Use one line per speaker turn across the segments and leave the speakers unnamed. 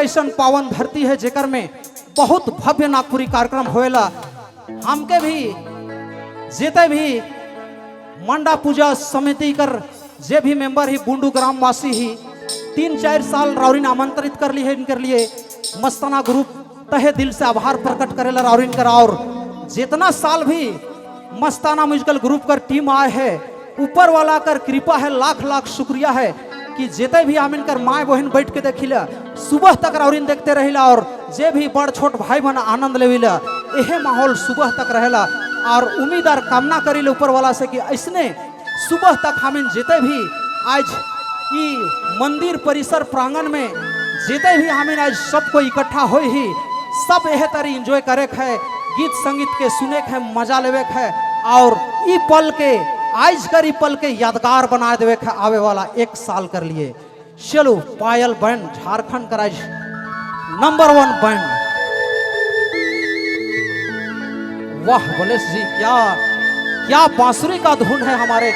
ऐसा पावन धरती है जेकर में बहुत भव्य नागपुरी कार्यक्रम होएला। हमके भी जेते भी मंडा पूजा समिति कर जे भी मेंबर ही बुंडू ग्राम वासी ही 3-4 साल राउरिन आमंत्रित कर ली है इनके लिए मस्ताना ग्रुप तहे दिल से आभार प्रकट करेला राउरिन कर। और जितना साल भी मस्ताना म्यूजिकल ग्रुप कर टीम आए है ऊपर वाला कर कृपा है, लाख लाख शुक्रिया है कि जेते भी आमिन कर माए बहन बैठ के देखिला सुबह तक राउरिन देखते रहिला। और जे भी बड़ छोट भाई बहन आनंद लेविला यह माहौल सुबह तक रहेला। और उम्मीद और कामना करिले ऊपर वाला से कि ऐसने सुबह तक हमें जेते भी आज ई मंदिर परिसर प्रांगण में जेते भी हमें आज सबको इकट्ठा हो ही सब यह तरी इंजॉय करे है, गीत संगीत के सुने है, मजा लेवे है और ई पल के आज कर ई पल के यादगार बना देवे है आवे वाला 1 साल कर लिए। चलो पायल बैंड झारखंड का आज नंबर 1 बैंड। वाह बोलेश जी, क्या क्या बांसुरी का धुन है हमारे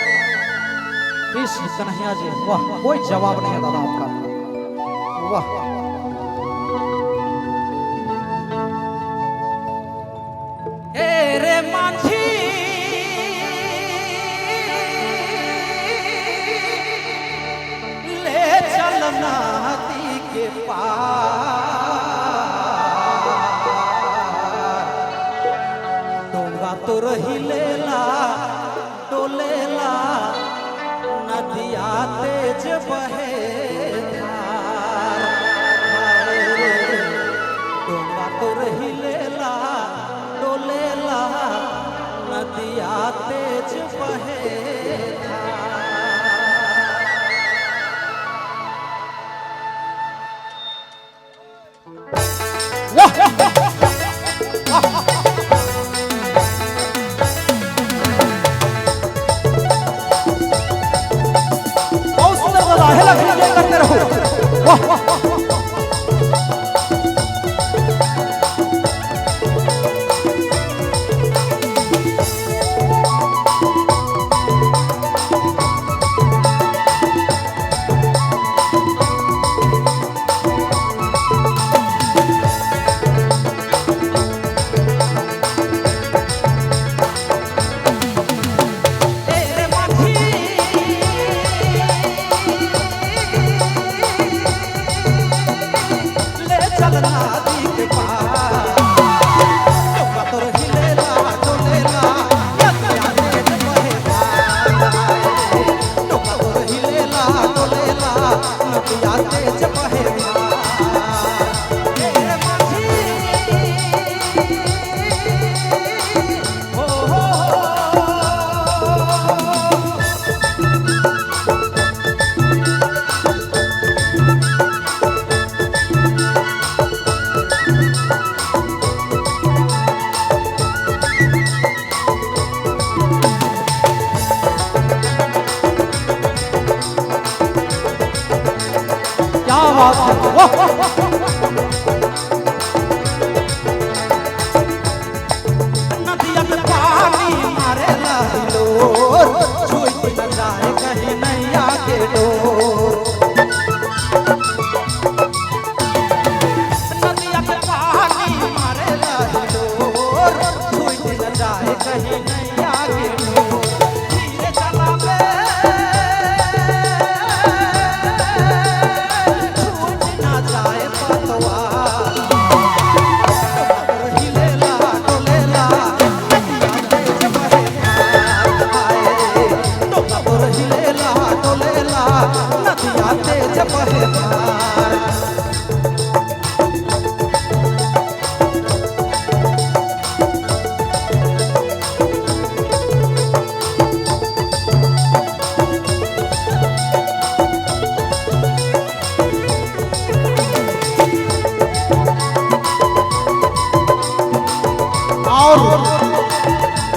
कृष्ण कन्हैया जी। वाह कोई जवाब नहीं है दादा आपका। वाह रे मांझी ले चलना नदी के पार, डोंगा तो रही लेला डोलेला नदिया तेज बहे धार। डोंगा तो रही लेला डोलेला नदिया तेज बहे धार। करते रहो। वाह वाह नदिया में पानी मारे डोर छूट न जाए कहीं नैया के डोर। नदिया में पानी मारे डोर छूट न जाए कहीं नैया के डोर। धीरे चला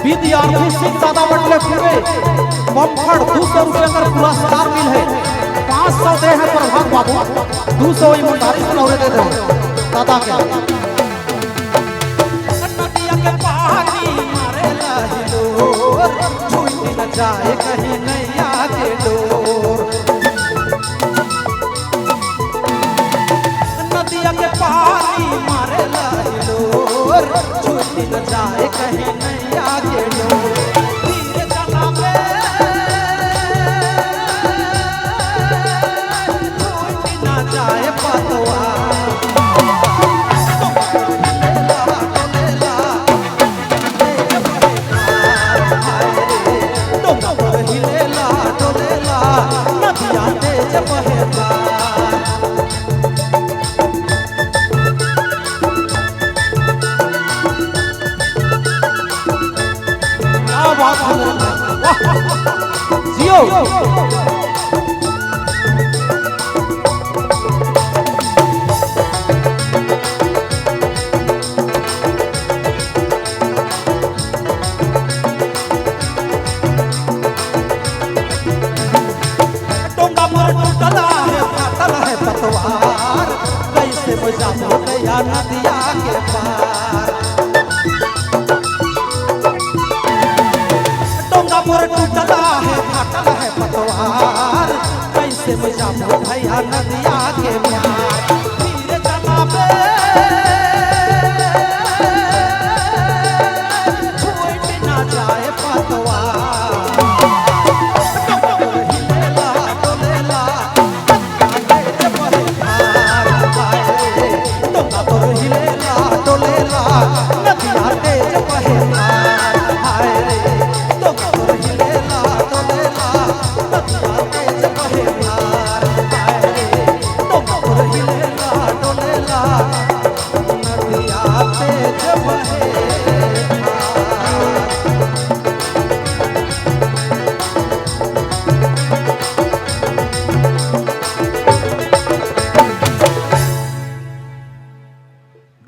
विद्यार्थी शिक्षा बटले पूरे बम्फर 200 रुपये का पुरस्कार मिल है। 500 दे है प्रभात बाबू, 200 ईमानदारी से लौटे दे दो दादा के। नदिया के पानी मारे डोर छूट न जाए कहीं नैया के डोर। नदिया के पानी मारे लोर छूटी न जाए कहीं नहीं आगे डोर धीरे चला पे छूटी न जाए पतवा कैसे मजा हो गया नदिया के पार डोंगा मोर टूटला है फाटल है पतवार कैसे मजा हो गया नदिया के पार धीरे चला पे छूट ना जाए पतवार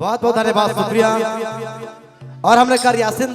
बहुत बहुत धन्यवाद, शुक्रिया। और हमने कर यासिन